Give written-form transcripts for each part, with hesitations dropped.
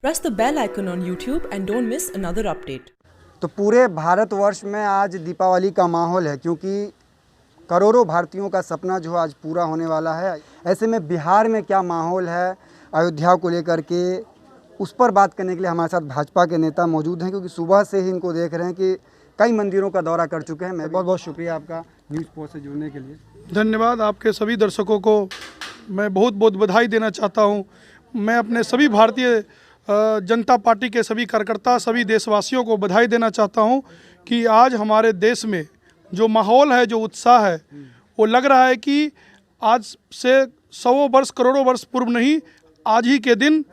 Press the bell icon on YouTube and don't miss another update. तो पूरे भारतवर्ष में आज दीपावली का माहौल है, क्योंकि करोड़ों भारतीयों का सपना जो आज पूरा होने वाला है। ऐसे में बिहार में क्या माहौल है अयोध्या को लेकर के, उस पर बात करने के लिए हमारे साथ भाजपा के नेता मौजूद हैं, क्योंकि सुबह से ही इनको देख रहे हैं कि कई मंदिरों का दौरा कर चुके हैं। मैं बहुत बहुत शुक्रिया आपका न्यूज़ पोस्ट से जुड़ने के लिए। धन्यवाद। आपके सभी दर्शकों को मैं बहुत बहुत बधाई देना चाहता हूं। मैं अपने सभी भारतीय जनता पार्टी के सभी कार्यकर्ता, सभी देशवासियों को बधाई देना चाहता हूं कि आज हमारे देश में जो माहौल है, जो उत्साह है, वो लग रहा है कि आज से 100 वर्ष, करोड़ों वर्ष पूर्व नहीं, आज ही के दिन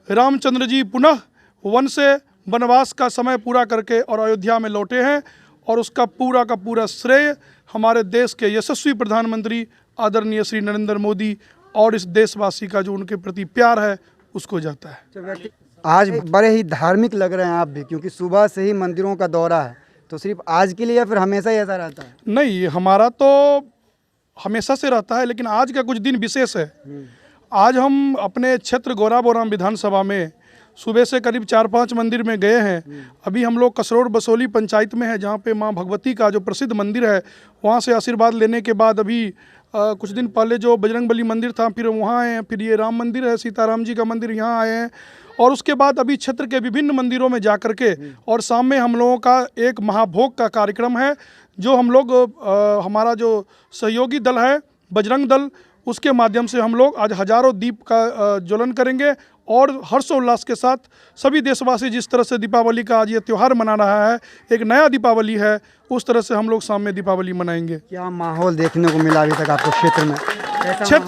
रामचंद्र जी पुनः वन से वनवास का समय पूरा करके और अयोध्या में लौटे हैं। और उसका पूरा का पूरा श्रेय हमारे देश के यशस्वी प्रधानमंत्री आदरणीय श्री नरेंद्र मोदी और इस देशवासी का जो उनके प्रति प्यार है उसको जाता है। आज बड़े ही धार्मिक लग रहे हैं आप भी, क्योंकि सुबह से ही मंदिरों का दौरा है। तो सिर्फ आज के लिए या फिर हमेशा ही ऐसा रहता है? नहीं, हमारा तो हमेशा से रहता है, लेकिन आज का कुछ दिन विशेष है। आज हम अपने क्षेत्र गौराबोराम विधानसभा में सुबह से करीब 4-5 मंदिर में गए हैं। अभी हम लोग कसरोड़ बसोली पंचायत में है, जहाँ पे माँ भगवती का जो प्रसिद्ध मंदिर है, वहाँ से आशीर्वाद लेने के बाद अभी कुछ दिन पहले जो बजरंगबली मंदिर था, फिर वहाँ आए हैं। फिर ये राम मंदिर है, सीताराम जी का मंदिर, यहाँ आए हैं। और उसके बाद अभी क्षेत्र के विभिन्न मंदिरों में जा कर के, और शाम में हम लोगों का एक महाभोग का कार्यक्रम है, जो हम लोग हमारा जो सहयोगी दल है बजरंग दल, उसके माध्यम से हम लोग आज हजारों दीप का ज्वलन करेंगे। और हर्षोल्लास के साथ सभी देशवासी जिस तरह से दीपावली का आज ये त्यौहार मना रहा है, एक नया दीपावली है, उस तरह से हम लोग शाम में दीपावली मनाएंगे। क्या माहौल देखने को मिला अभी तक आपको क्षेत्र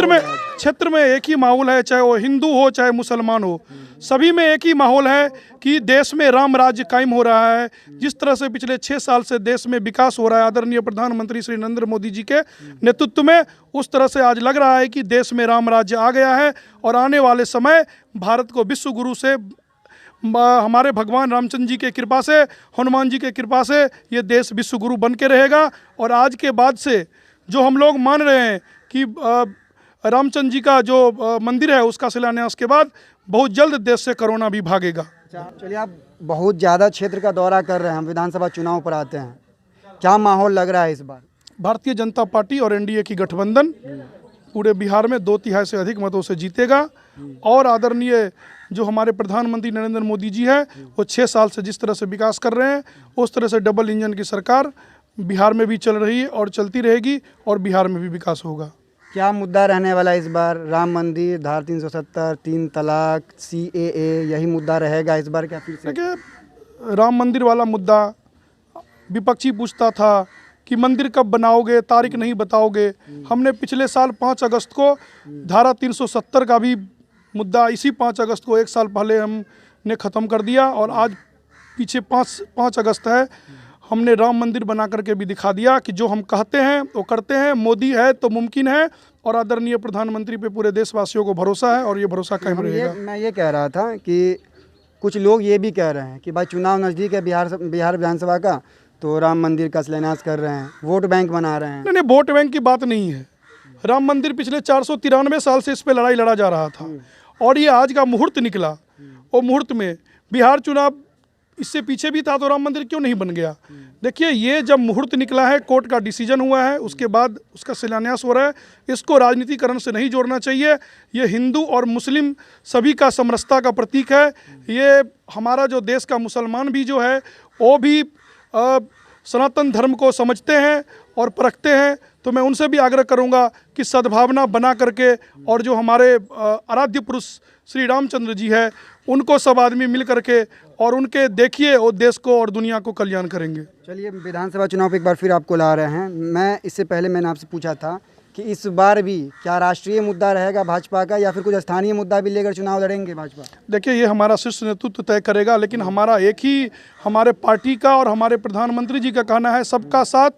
में? क्षेत्र में एक ही माहौल है, चाहे वो हिंदू हो चाहे मुसलमान हो, सभी में एक ही माहौल है कि देश में राम राज्य कायम हो रहा है। जिस तरह से पिछले 6 साल से देश में विकास हो रहा है आदरणीय प्रधानमंत्री श्री नरेंद्र मोदी जी के नेतृत्व में, उस तरह से आज लग रहा है कि देश में राम राज्य आ गया है। और आने वाले समय भारत को विश्व गुरु से, हमारे भगवान रामचंद्र जी के कृपा से, हनुमान जी के कृपा से ये देश विश्व गुरु बन के रहेगा। और आज के बाद से जो हम लोग मान रहे हैं कि रामचंद्र जी का जो मंदिर है, उसका शिलान्यास के बाद बहुत जल्द देश से कोरोना भी भागेगा। चलिए, आप बहुत ज़्यादा क्षेत्र का दौरा कर रहे हैं, हम विधानसभा चुनाव पर आते हैं, क्या माहौल लग रहा है इस बार? भारतीय जनता पार्टी और एनडीए की गठबंधन पूरे बिहार में 2/3 से अधिक मतों से जीतेगा। और आदरणीय जो हमारे प्रधानमंत्री नरेंद्र मोदी जी है, वो 6 साल से जिस तरह से विकास कर रहे हैं, उस तरह से डबल इंजन की सरकार बिहार में भी चल रही है और चलती रहेगी, और बिहार में भी विकास होगा। क्या मुद्दा रहने वाला इस बार? राम मंदिर, धारा 370, 3 तलाक, CAA, यही मुद्दा रहेगा इस बार क्या फिर से? देखिए, राम मंदिर वाला मुद्दा विपक्षी पूछता था कि मंदिर कब बनाओगे, तारीख नहीं बताओगे। हमने पिछले साल 5 अगस्त को धारा 370 का भी मुद्दा इसी 5 अगस्त को 1 साल पहले हमने ख़त्म कर दिया। और आज पीछे 5 अगस्त है, हमने राम मंदिर बना करके भी दिखा दिया कि जो हम कहते हैं वो करते हैं। मोदी है तो मुमकिन है, और आदरणीय प्रधानमंत्री पे पूरे देशवासियों को भरोसा है, और ये भरोसा कायम रहेगा। मैं ये कह रहा था कि कुछ लोग ये भी कह रहे हैं कि भाई चुनाव नज़दीक है बिहार विधानसभा का, तो राम मंदिर का शिलान्यास कर रहे हैं, वोट बैंक बना रहे हैं। नहीं, वोट बैंक की बात नहीं है। राम मंदिर पिछले 493 साल से इस पर लड़ाई लड़ा जा रहा था, और ये आज का मुहूर्त निकला। और मुहूर्त में बिहार चुनाव इससे पीछे भी था, तो राम मंदिर क्यों नहीं बन गया? देखिए, ये जब मुहूर्त निकला है, कोर्ट का डिसीजन हुआ है, उसके बाद उसका शिलान्यास हो रहा है। इसको राजनीतिकरण से नहीं जोड़ना चाहिए। ये हिंदू और मुस्लिम सभी का समरसता का प्रतीक है। ये हमारा जो देश का मुसलमान भी जो है, वो भी सनातन धर्म को समझते हैं और परखते हैं। तो मैं उनसे भी आग्रह करूंगा कि सद्भावना बना करके, और जो हमारे आराध्य पुरुष श्री रामचंद्र जी है, उनको सब आदमी मिल करके और उनके देखिए, वो देश को और दुनिया को कल्याण करेंगे। चलिए, विधानसभा चुनाव पे एक बार फिर आपको ला रहे हैं। मैं इससे पहले मैंने आपसे पूछा था कि इस बार भी क्या राष्ट्रीय मुद्दा रहेगा भाजपा का, या फिर कुछ स्थानीय मुद्दा भी लेकर चुनाव लड़ेंगे भाजपा? देखिए, ये हमारा शीर्ष नेतृत्व तय करेगा, लेकिन हमारा एक ही, हमारे पार्टी का और हमारे प्रधानमंत्री जी का कहना है, सबका साथ,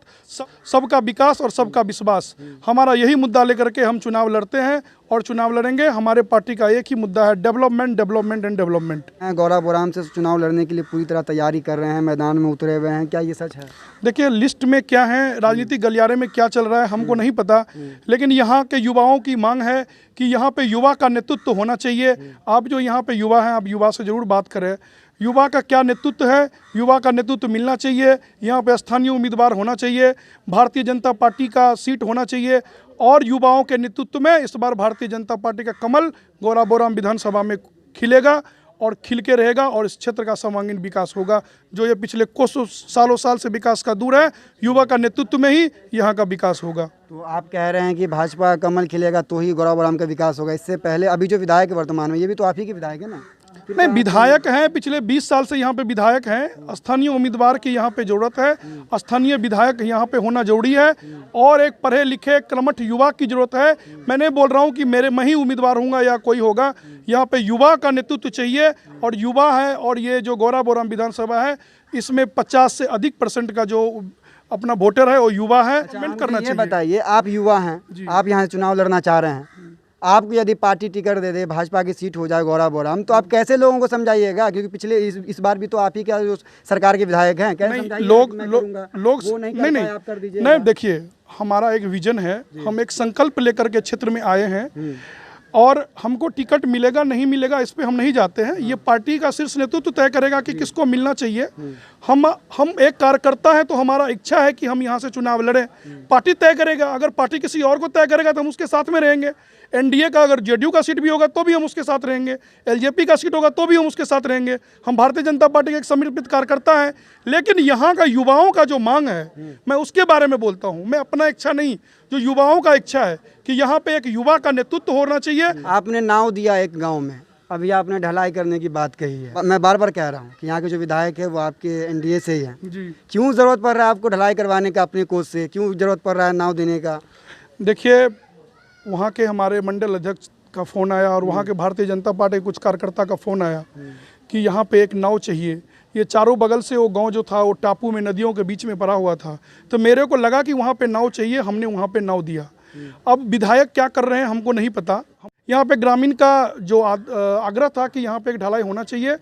सबका विकास और सबका विश्वास। हमारा यही मुद्दा लेकर के हम चुनाव लड़ते हैं, और चुनाव लड़ेंगे। हमारे पार्टी का एक ही मुद्दा है, development, development and development. Gaura Boram से चुनाव लड़ने के लिए पूरी तरह तैयारी कर रहे हैं, मैदान में उतरे हुए हैं, क्या ये सच है? देखिए, लिस्ट में क्या है, राजनीतिक गलियारे में क्या चल रहा है हमको नहीं पता, लेकिन यहाँ के युवाओं की मांग है कि यहाँ पे युवा का नेतृत्व होना चाहिए। आप जो यहाँ पे युवा हैं, आप युवा से जरूर बात करें। युवा का क्या नेतृत्व है, युवा का नेतृत्व मिलना चाहिए। यहाँ पे स्थानीय उम्मीदवार होना चाहिए, भारतीय जनता पार्टी का सीट होना चाहिए, और युवाओं के नेतृत्व में इस बार भारतीय जनता पार्टी का कमल गौरा बोराम विधानसभा में खिलेगा और खिल के रहेगा, और इस क्षेत्र का सर्वांगीण विकास होगा। जो ये पिछले कुछ साल से विकास का दूर है, युवा का नेतृत्व में ही यहाँ का विकास होगा। तो आप कह रहे हैं कि भाजपा का कमल खिलेगा तो ही गौरा बोराम का विकास होगा। इससे पहले अभी जो विधायक है वर्तमान में, ये भी तो आप ही के विधायक है ना? नहीं, विधायक हैं, पिछले 20 साल से यहाँ पे विधायक हैं। स्थानीय उम्मीदवार की यहाँ पे जरूरत है, स्थानीय विधायक यहाँ पे होना जरूरी है, और एक पढ़े लिखे कर्मठ युवा की जरूरत है। मैं नहीं बोल रहा हूँ कि मैं ही उम्मीदवार हूँगा या कोई होगा, यहाँ पे युवा का नेतृत्व चाहिए, और युवा है। और ये जो गौरा बोराम विधानसभा है, इसमें 50 से अधिक % का जो अपना वोटर है वो युवा है। कमेंट करना चाहिए। बताइए, आप युवा हैं, आप यहाँ चुनाव लड़ना चाह रहे हैं, आपको यदि पार्टी टिकट दे दे, भाजपा की सीट हो जाए गौरा बोराम, तो आप कैसे लोगों को समझाइएगा? क्योंकि पिछले इस बार भी तो आप ही क्या जो सरकार के विधायक हैं, कैसे समझाइएगा? लोग नहीं, नहीं, देखिए, हमारा एक विजन है, हम एक संकल्प लेकर के क्षेत्र में आए हैं, और हमको टिकट मिलेगा नहीं मिलेगा इस पे हम नहीं जाते हैं। ये पार्टी का शीर्ष नेतृत्व तय करेगा कि किसको मिलना चाहिए। हम एक कार्यकर्ता है, तो हमारा इच्छा है कि हम यहाँ से चुनाव लड़ें। पार्टी तय करेगा, अगर पार्टी किसी और को तय करेगा तो हम उसके साथ में रहेंगे। एनडीए का अगर जेडीयू का सीट भी होगा तो भी हम उसके साथ रहेंगे, एलजेपी का सीट होगा तो भी हम उसके साथ रहेंगे। हम भारतीय जनता पार्टी के एक समर्पित कार्यकर्ता हैं, लेकिन यहाँ का युवाओं का जो मांग है, मैं उसके बारे में बोलता हूँ। मैं अपना इच्छा नहीं, जो युवाओं का इच्छा है कि यहाँ पे एक युवा का नेतृत्व होना चाहिए। आपने नाव दिया एक गाँव में, अभी आपने ढलाई करने की बात कही है। मैं बार बार कह रहा हूँ कि यहाँ के जो विधायक है वो आपके एनडीए से ही हैं जी। क्यों जरूरत पड़ रहा है आपको ढलाई करवाने का अपने कोष से? क्यों जरूरत पड़ रहा है नाव देने का? देखिए, वहाँ के हमारे मंडल अध्यक्ष का फ़ोन आया, और वहाँ के भारतीय जनता पार्टी के कुछ कार्यकर्ता का फ़ोन आया कि यहाँ पे एक नाव चाहिए। ये चारों बगल से वो गांव जो था वो टापू में, नदियों के बीच में पड़ा हुआ था, तो मेरे को लगा कि वहाँ पे नाव चाहिए, हमने वहाँ पे नाव दिया। अब विधायक क्या कर रहे हैं हमको नहीं पता। यहाँ पे ग्रामीण का जो आग्रह था कि यहाँ पे एक ढलाई होना चाहिए,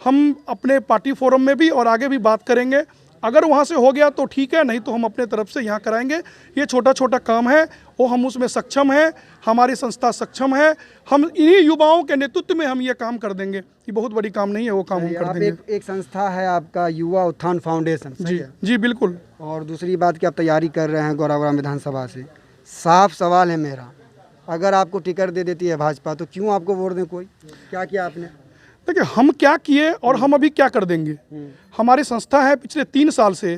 हम अपने पार्टी फोरम में भी और आगे भी बात करेंगे। अगर वहाँ से हो गया तो ठीक है, नहीं तो हम अपने तरफ से यहाँ कराएंगे। ये छोटा छोटा काम है, वो हम उसमें सक्षम हैं, हमारी संस्था सक्षम है। हम इन्हीं युवाओं के नेतृत्व में हम ये काम कर देंगे। ये बहुत बड़ी काम नहीं है, वो काम हम कर देंगे। एक संस्था है आपका युवा उत्थान फाउंडेशन, जी जी बिल्कुल। और दूसरी बात कि आप तैयारी कर रहे हैं गौरा बोराम विधानसभा से। साफ सवाल है मेरा, अगर आपको टिकट दे देती है भाजपा तो क्यों आपको वोट दें? कोई क्या किया आपने? देखिए, हम क्या किए और हम अभी क्या कर देंगे। हमारी संस्था है, पिछले 3 साल से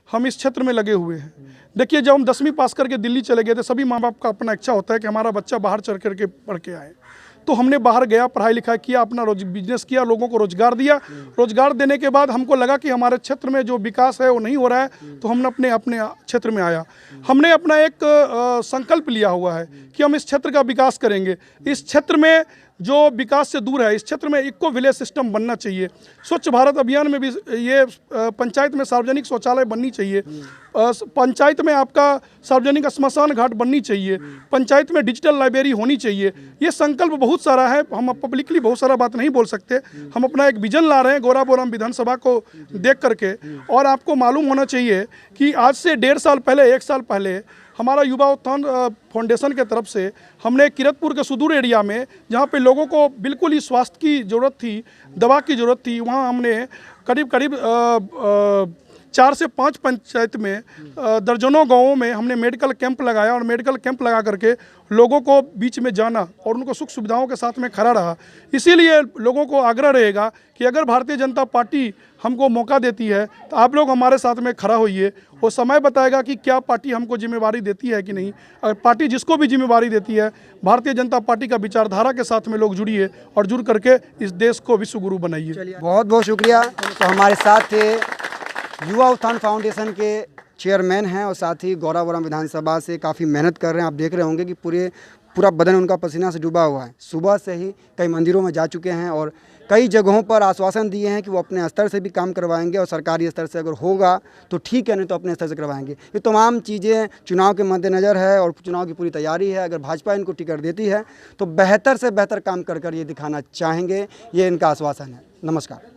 हम इस क्षेत्र में लगे हुए हैं। देखिए, जब हम 10वीं पास करके दिल्ली चले गए थे, सभी माँ बाप का अपना इच्छा होता है कि हमारा बच्चा बाहर चढ़ करके पढ़ के आए। तो हमने बाहर गया, पढ़ाई लिखाई किया, अपना बिजनेस किया, लोगों को रोजगार दिया। रोजगार देने के बाद हमको लगा कि हमारे क्षेत्र में जो विकास है वो नहीं हो रहा है, तो हमने अपने क्षेत्र में आया। हमने अपना एक संकल्प लिया हुआ है कि हम इस क्षेत्र का विकास करेंगे। इस क्षेत्र में जो विकास से दूर है, इस क्षेत्र में इको विलेज सिस्टम बनना चाहिए। स्वच्छ भारत अभियान में भी ये पंचायत में सार्वजनिक शौचालय बननी चाहिए, पंचायत में आपका सार्वजनिक स्मशान घाट बननी चाहिए, पंचायत में डिजिटल लाइब्रेरी होनी चाहिए। ये संकल्प बहुत सारा है, हम पब्लिकली बहुत सारा बात नहीं बोल सकते। हम अपना एक विजन ला रहे हैं गौरा बोराम विधानसभा को देख करके। और आपको मालूम होना चाहिए कि आज से 1.5 साल पहले, 1 साल पहले हमारा युवा उत्थान फाउंडेशन के तरफ से हमने किरतपुर के सुदूर एरिया में, जहाँ पे लोगों को बिल्कुल ही स्वास्थ्य की ज़रूरत थी, दवा की ज़रूरत थी, वहाँ हमने करीब 4 से 5 पंचायत में दर्जनों गांवों में हमने मेडिकल कैंप लगाया। और मेडिकल कैंप लगा करके लोगों को बीच में जाना और उनको सुख सुविधाओं के साथ में खड़ा रहा। इसीलिए लोगों को आग्रह रहेगा कि अगर भारतीय जनता पार्टी हमको मौका देती है तो आप लोग हमारे साथ में खड़ा होइए। वो समय बताएगा कि क्या पार्टी हमको जिम्मेवारी देती है कि नहीं। अगर पार्टी जिसको भी जिम्मेवारी देती है, भारतीय जनता पार्टी का विचारधारा के साथ में लोग जुड़िए और जुड़ करके इस देश को विश्व गुरु बनाइए। बहुत बहुत शुक्रिया। तो हमारे साथ थे युवा उत्थान फाउंडेशन के चेयरमैन हैं और साथ ही गौरा बोराम विधानसभा से काफ़ी मेहनत कर रहे हैं। आप देख रहे होंगे कि पूरे पूरा बदन उनका पसीना से डूबा हुआ है। सुबह से ही कई मंदिरों में जा चुके हैं और कई जगहों पर आश्वासन दिए हैं कि वो अपने स्तर से भी काम करवाएंगे और सरकारी स्तर से अगर होगा तो ठीक है, नहीं तो अपने स्तर से करवाएंगे। ये तमाम चीज़ें चुनाव के मद्देनज़र है और चुनाव की पूरी तैयारी है। अगर भाजपा इनको टिकट देती है तो बेहतर से बेहतर काम कर ये दिखाना चाहेंगे, ये इनका आश्वासन है। नमस्कार।